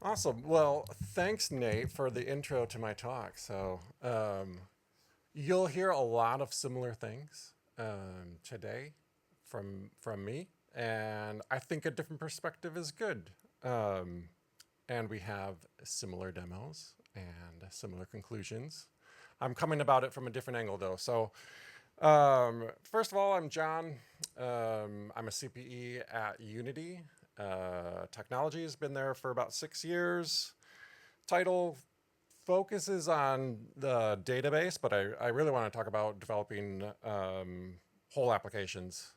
Awesome. Well, thanks, Nate, for the intro to my talk. You'll hear a lot of similar things today from me, and I think a different perspective is good. Um, and we have similar demos and similar conclusions. I'm coming about it from a different angle, though. First of all, I'm John. I'm a CPE at Unity. Technology has been there for about 6 years. Title focuses on the database, but I really want to talk about developing whole applications.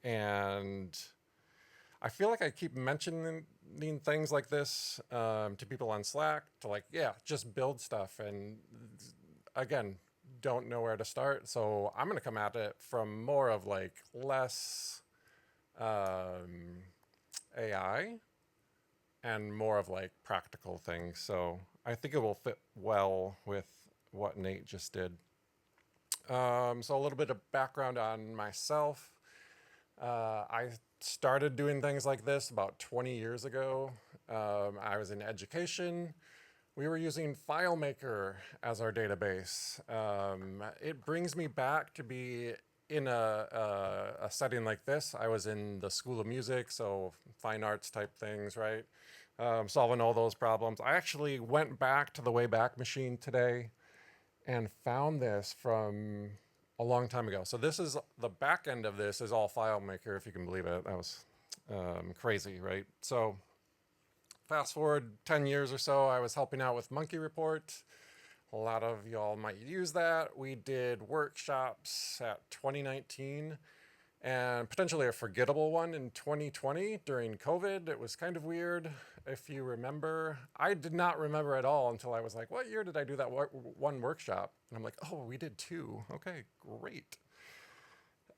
And I feel like I keep mentioning things like this to people on Slack to like, yeah, just build stuff. And again, don't know where to start. So I'm going to come at it from more of like less um, AI and more of like practical things. So I think it will fit well with what Nate just did. So a little bit of background on myself. I started doing things like this about 20 years ago. I was in education. We were using FileMaker as our database. It brings me back to be in a setting like this. I was in the School of Music, so fine arts type things, right? Solving all those problems. I actually went back to the Wayback Machine today and found this from a long time ago. So this is the back end of this is all FileMaker, if you can believe it. That was crazy, right? So fast forward 10 years or so, I was helping out with Monkey Report. A lot of y'all might use that. We did workshops at 2019 and potentially a forgettable one in 2020 during COVID. It was kind of weird. If you remember, I did not remember at all until I was like, what year did I do that one workshop? And I'm like, oh, we did two. Okay, great.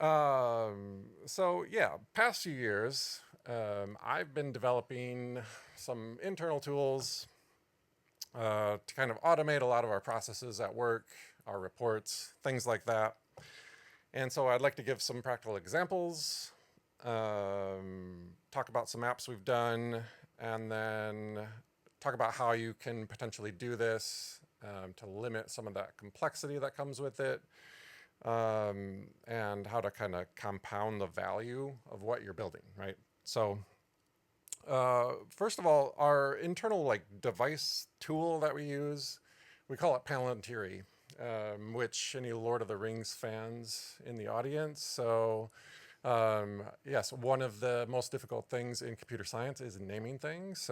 So yeah, past few years, I've been developing some internal tools to kind of automate a lot of our processes at work, our reports, things like that. And so I'd like to give some practical examples, talk about some apps we've done, and then talk about how you can potentially do this to limit some of that complexity that comes with it, and how to kind of compound the value of what you're building, right? First of all, our internal like device tool that we use, we call it Palantir, which any Lord of the Rings fans in the audience. Yes, one of the most difficult things in computer science is naming things.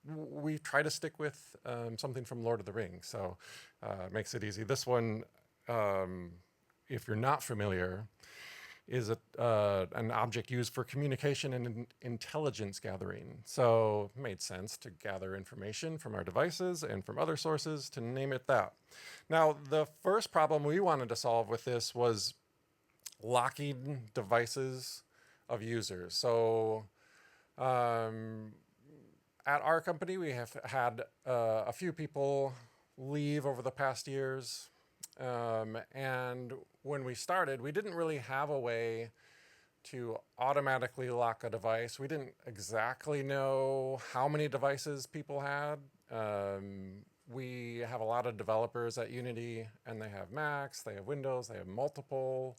We try to stick with something from Lord of the Rings. It makes it easy. This one, if you're not familiar, is an object used for communication and intelligence gathering. So it made sense to gather information from our devices and from other sources to name it that. Now, the first problem we wanted to solve with this was locking devices of users. Um, at our company, we have had a few people leave over the past years. And when we started, we didn't really have a way to automatically lock a device. We didn't exactly know how many devices people had. We have a lot of developers at Unity, and they have Macs, they have Windows, they have multiple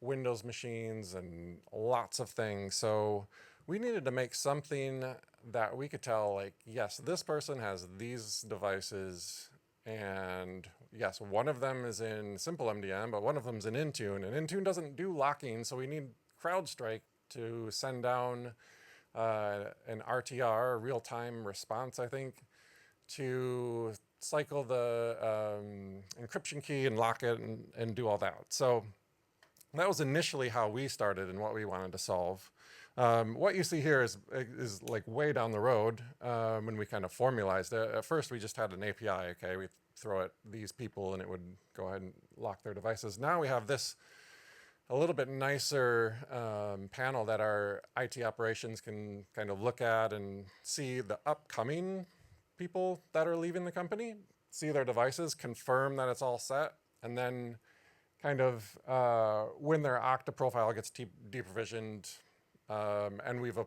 Windows machines and lots of things. So we needed to make something that we could tell, like, yes, this person has these devices, and yes, one of them is in simple MDM, but one of them is in Intune, and Intune doesn't do locking, so we need CrowdStrike to send down an RTR, a real-time response, I think, to cycle the encryption key and lock it and do all that. So that was initially how we started and what we wanted to solve. What you see here is like way down the road when we kind of formalized it. At first, we just had an API. Okay, we throw at these people and it would go ahead and lock their devices. Now we have this a little bit nicer panel that our IT operations can kind of look at and see the upcoming people that are leaving the company, see their devices, confirm that it's all set, and then kind of when their Okta profile gets deprovisioned, and we've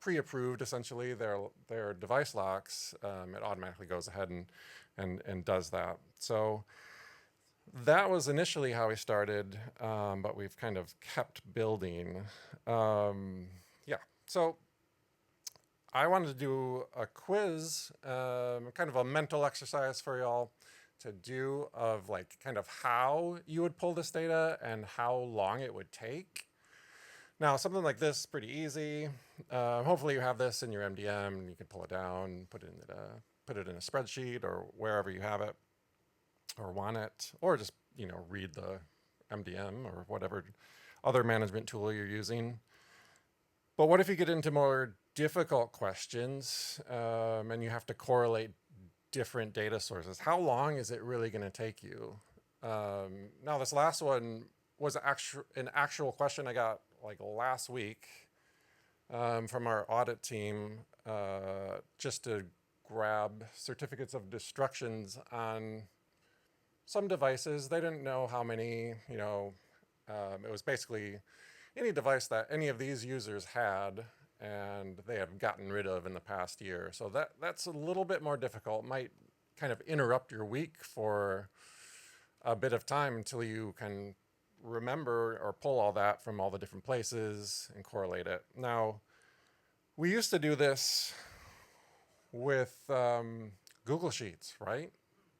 pre-approved essentially their device locks, it automatically goes ahead and does that. So that was initially how we started, but we've kind of kept building. Yeah, so I wanted to do a quiz, kind of a mental exercise for y'all to do of like kind of how you would pull this data and how long it would take. Now, something like this is pretty easy. Hopefully you have this in your MDM and you can pull it down, put it in a spreadsheet or wherever you have it or want it, or just, read the MDM or whatever other management tool you're using. But what if you get into more difficult questions and you have to correlate different data sources? How long is it really going to take you? Now, this last one was an actual question I got like last week from our audit team, just to grab certificates of destructions on some devices. They didn't know how many, it was basically any device that any of these users had and they have gotten rid of in the past year. So that's a little bit more difficult. Might kind of interrupt your week for a bit of time until you can remember or pull all that from all the different places and correlate it. Now, we used to do this with Google Sheets, right?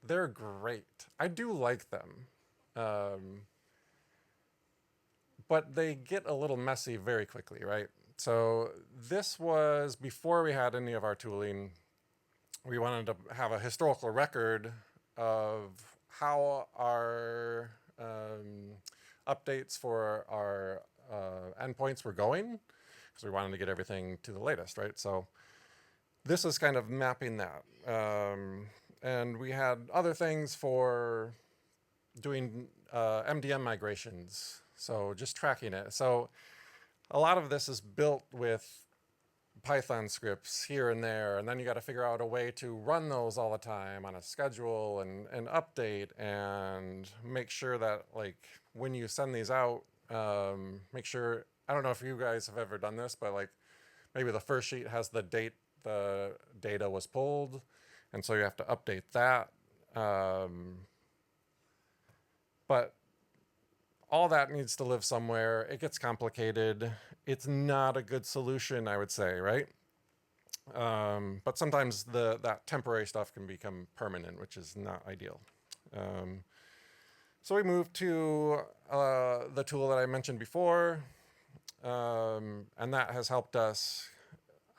They're great. I do like them. But they get a little messy very quickly, right? So this was before we had any of our tooling. We wanted to have a historical record of how our updates for our endpoints were going, because we wanted to get everything to the latest, right? So this is kind of mapping that. And we had other things for doing MDM migrations. So just tracking it. So a lot of this is built with Python scripts here and there, and then you got to figure out a way to run those all the time on a schedule and update and make sure that like when you send these out, make sure, I don't know if you guys have ever done this, but like maybe the first sheet has the date the data was pulled, and so you have to update that. But all that needs to live somewhere. It gets complicated. It's not a good solution, I would say, right? But sometimes that temporary stuff can become permanent, which is not ideal. So we moved to the tool that I mentioned before, and that has helped us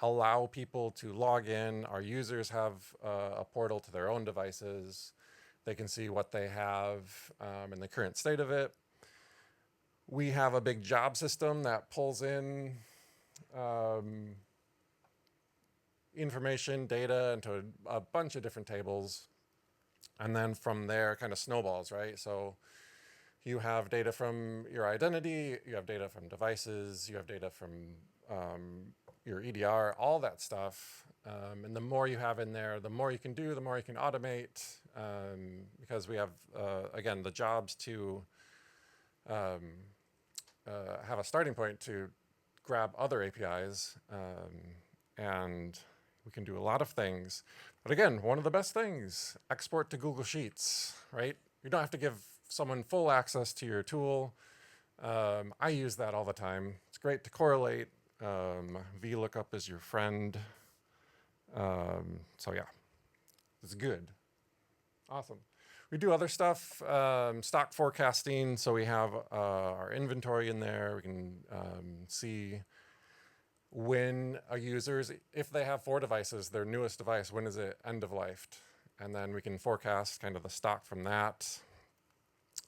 allow people to log in. Our users have a portal to their own devices. They can see what they have and the current state of it. We have a big job system that pulls in information, data into a bunch of different tables. And then from there kind of snowballs, right? So you have data from your identity, you have data from devices, you have data from your EDR, all that stuff. And the more you have in there, the more you can do, the more you can automate, because we have, again, the jobs to have a starting point to grab other APIs, and we can do a lot of things. But again, one of the best things, export to Google Sheets, right? You don't have to give someone full access to your tool. I use that all the time. It's great to correlate. VLOOKUP is your friend. So yeah, it's good. Awesome. We do other stuff, stock forecasting. So we have our inventory in there. We can see when a user's, if they have 4 devices, their newest device, when is it end of life? And then we can forecast kind of the stock from that.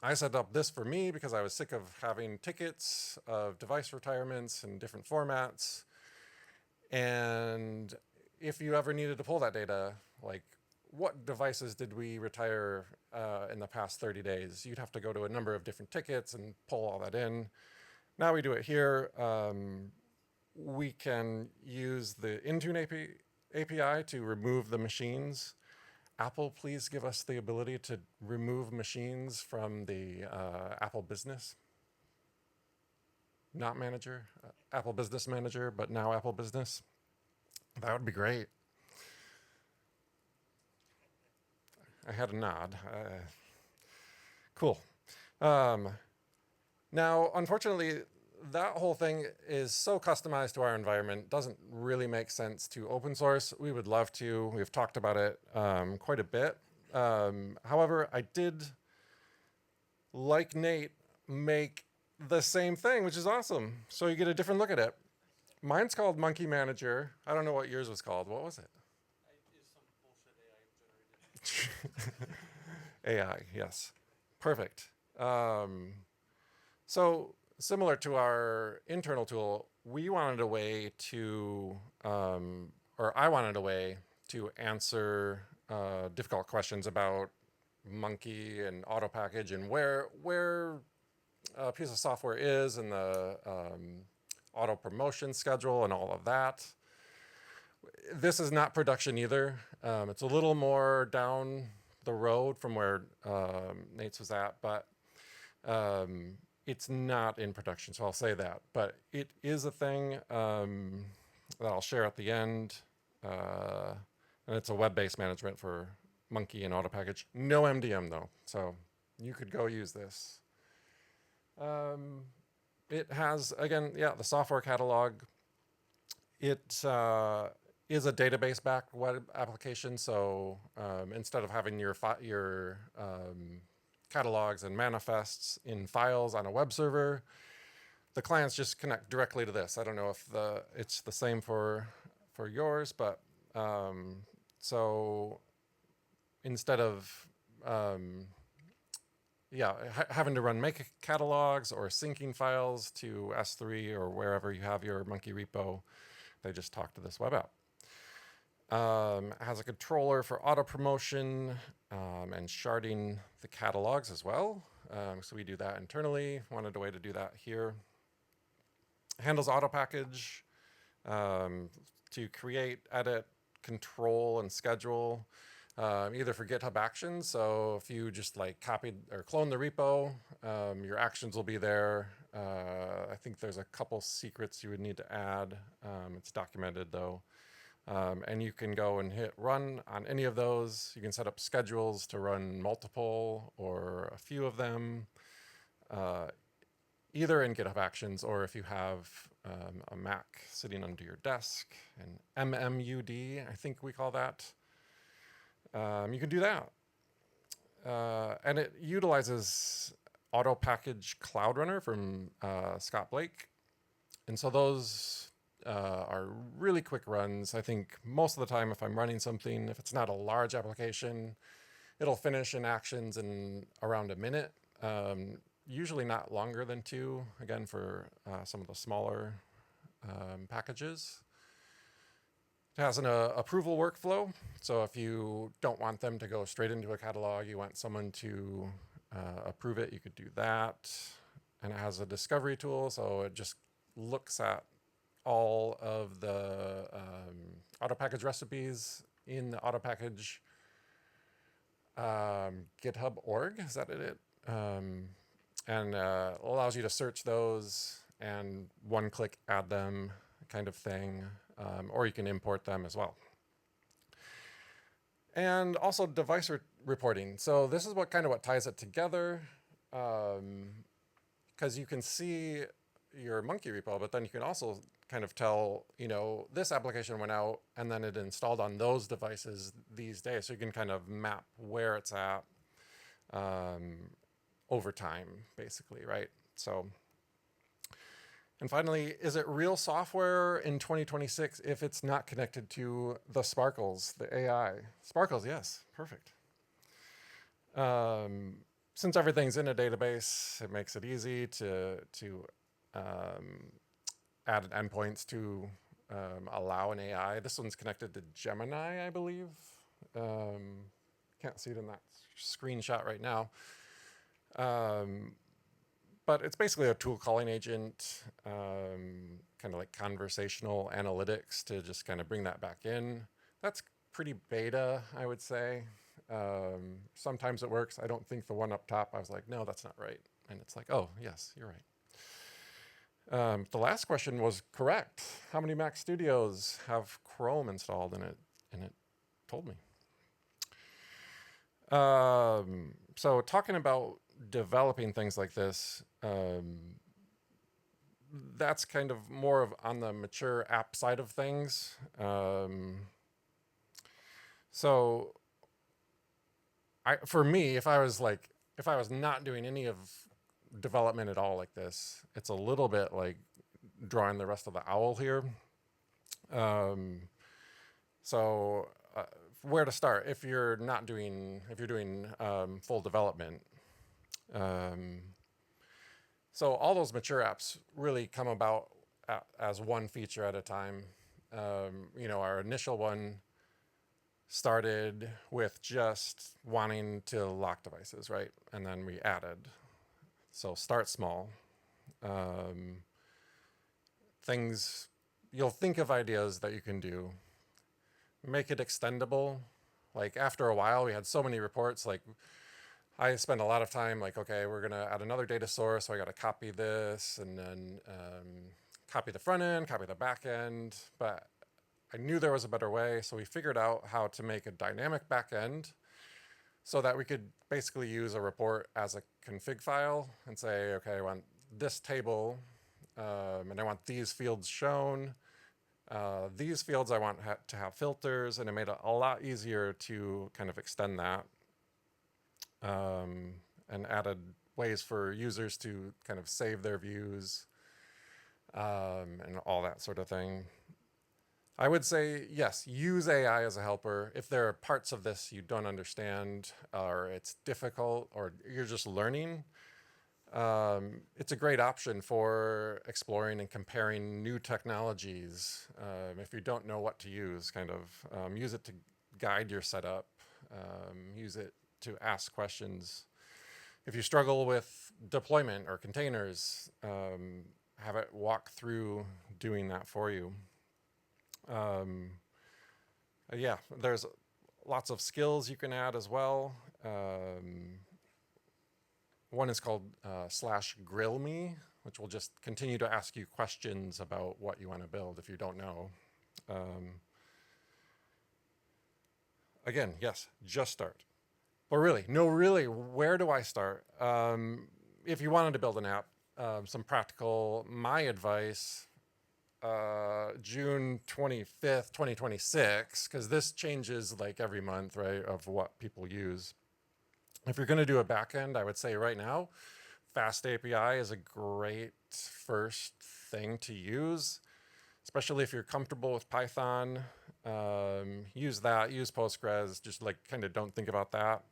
I set up this for me because I was sick of having tickets of device retirements in different formats. And if you ever needed to pull that data, like what devices did we retire in the past 30 days? You'd have to go to a number of different tickets and pull all that in. Now we do it here. We can use the Intune API to remove the machines. Apple, please give us the ability to remove machines from the Apple business. not manager, Apple Business Manager, but now Apple Business. That would be great. I had a nod. Cool. Now, unfortunately, that whole thing is so customized to our environment, doesn't really make sense to open source. We would love to. We've talked about it quite a bit. However, I did, like Nate, make the same thing, which is awesome. So you get a different look at it. Mine's called Monkey Manager. I don't know what yours was called. What was it? Is some bullshit AI generated. AI, yes. Perfect. So similar to our internal tool, we wanted a way to, or I wanted a way to answer difficult questions about Monkey and auto package and where a piece of software is and the auto promotion schedule and all of that. This is not production either. It's a little more down the road from where Nate's was at, but it's not in production, so I'll say that. But it is a thing that I'll share at the end, and it's a web-based management for Monkey and auto package. No MDM though, so you could go use this. It has, again, yeah, the software catalog. It is a database-backed web application, so instead of having your catalogs and manifests in files on a web server, the clients just connect directly to this. I don't know if it's the same for yours, but so instead of having to run make catalogs or syncing files to S3 or wherever you have your Monkey repo, they just talk to this web app. It has a controller for auto promotion and sharding the catalogs as well. So we do that internally. Wanted a way to do that here. Handles auto package to create, edit, control, and schedule. Either for GitHub Actions, so if you just like copied or clone the repo, your actions will be there. I think there's a couple secrets you would need to add. It's documented though. And you can go and hit run on any of those. You can set up schedules to run multiple or a few of them, either in GitHub Actions or if you have a Mac sitting under your desk, an MMUD, I think we call that. You can do that. And it utilizes Auto Package Cloud Runner from Scott Blake. And so those are really quick runs. I think most of the time if I'm running something, if it's not a large application, it'll finish in actions in around a minute. Usually not longer than 2, again, for some of the smaller packages. It has an approval workflow. So if you don't want them to go straight into a catalog, you want someone to approve it, you could do that. And it has a discovery tool. So it just looks at all of the auto package recipes in the auto package GitHub org. Is that it? And allows you to search those and one-click add them kind of thing. Or you can import them as well. And also device reporting. So this is what ties it together, because you can see your Monkey repo, but then you can also kind of tell, this application went out and then it installed on those devices these days. So you can kind of map where it's at over time, basically, right? So. And finally, is it real software in 2026 if it's not connected to the Sparkles, the AI? Sparkles, yes, perfect. Since everything's in a database, it makes it easy to add endpoints to allow an AI. This one's connected to Gemini, I believe. Can't see it in that screenshot right now. But it's basically a tool calling agent, kind of like conversational analytics to just kind of bring that back in. That's pretty beta, I would say. Sometimes it works. I don't think the one up top, I was like, no, that's not right. And it's like, oh, yes, you're The last question was correct. How many Mac Studios have Chrome installed in it? And it told me. So talking about developing things like this, that's kind of more of on the mature app side of things. So for me, if I was not doing any of development at all like this, it's a little bit like drawing the rest of the owl here. So where to start if you're doing full development? So all those mature apps really come about as one feature at a time. Our initial one started with just wanting to lock devices, right? And then we added. So start small. You'll think of ideas that you can do. Make it extendable. Like after a while, we had so many reports, like I spent a lot of time like, okay, we're going to add another data source. So I got to copy this and then copy the front end, copy the back end. But I knew there was a better way. So we figured out how to make a dynamic back end so that we could basically use a report as a config file and say, okay, I want this table and I want these fields shown. These fields I want to have filters, and it made it a lot easier to kind of extend that. And added ways for users to kind of save their views and all that sort of thing. I would say, yes, use AI as a helper. If there are parts of this you don't understand or it's difficult or you're just learning, it's a great option for exploring and comparing new technologies. If you don't know what to use, kind of use it to guide your setup, use it to ask questions. If you struggle with deployment or containers, have it walk through doing that for you. Yeah, there's lots of skills you can add as well. One is called /GrillMe, which will just continue to ask you questions about what you want to build if you don't know. Again, yes, just start. But really, where do I start? If you wanted to build an app, some practical, my advice, June 25th, 2026, because this changes like every month, right, of what people use. If you're going to do a backend, I would say right now, Fast API is a great first thing to use, especially if you're comfortable with Python. Use that, use Postgres, just like kind of don't think about that.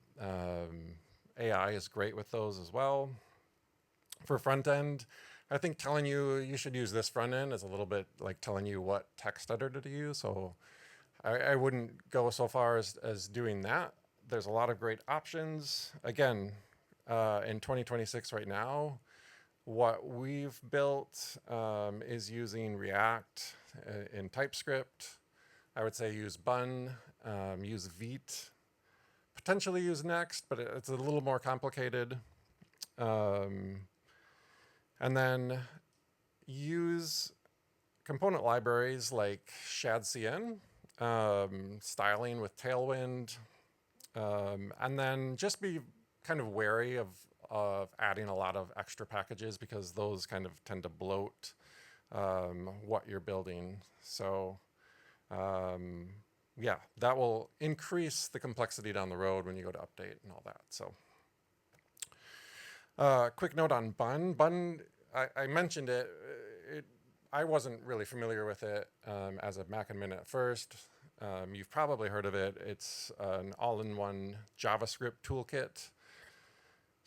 AI is great with those as well. For front end, I think telling you should use this front end is a little bit like telling you what text editor to use. So I wouldn't go so far as doing that. There's a lot of great options. Again, in 2026 right now, what we've built is using React in TypeScript. I would say use Bun, use Vite, potentially use Next, but it's a little more complicated. And then use component libraries like ShadCN, styling with Tailwind, and then just be kind of wary of adding a lot of extra packages because those kind of tend to bloat what you're building. So yeah, that will increase the complexity down the road when you go to update and all that. So quick note on Bun. Bun, I mentioned it. I wasn't really familiar with it as a MacAdmin at first. You've probably heard of it. It's an all-in-one JavaScript toolkit.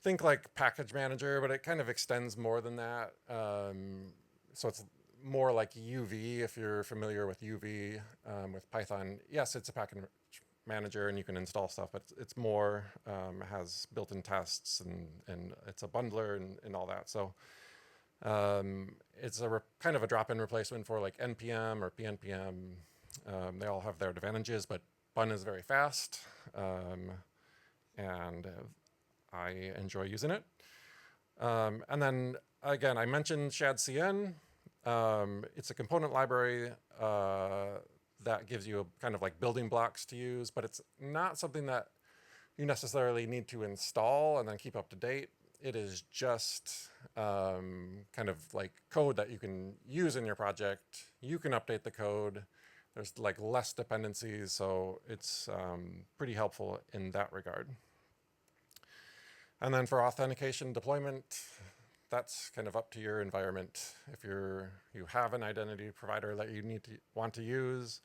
Think like package manager, but it kind of extends more than that. So it's more like UV, if you're familiar with UV with Python. Yes, it's a package manager and you can install stuff, but it's more, has built-in tests and it's a bundler and all that. So it's a kind of a drop-in replacement for like NPM or PNPM. They all have their advantages, but Bun is very fast, and I enjoy using it. And then again, I mentioned shadcn. It's a component library that gives you a kind of like building blocks to use, but it's not something that you necessarily need to install and then keep up to date. It is just kind of like code that you can use in your project. You can update the code. There's like less dependencies, so it's pretty helpful in that regard. And then for authentication deployment, that's kind of up to your environment. If you have an identity provider that you want to use,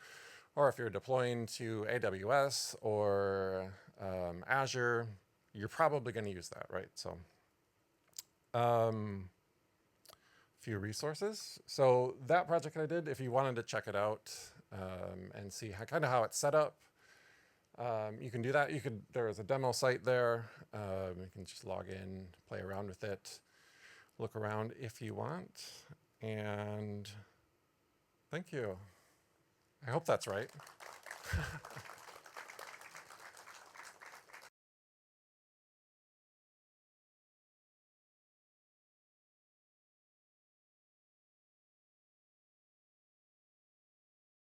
or if you're deploying to AWS or Azure, you're probably going to use that, right? So, few resources. So that project I did, if you wanted to check it out and see kind of how it's set up, you can do that. There is a demo site there. You can just log in, play around with it, look around if you want. And thank you. I hope that's right.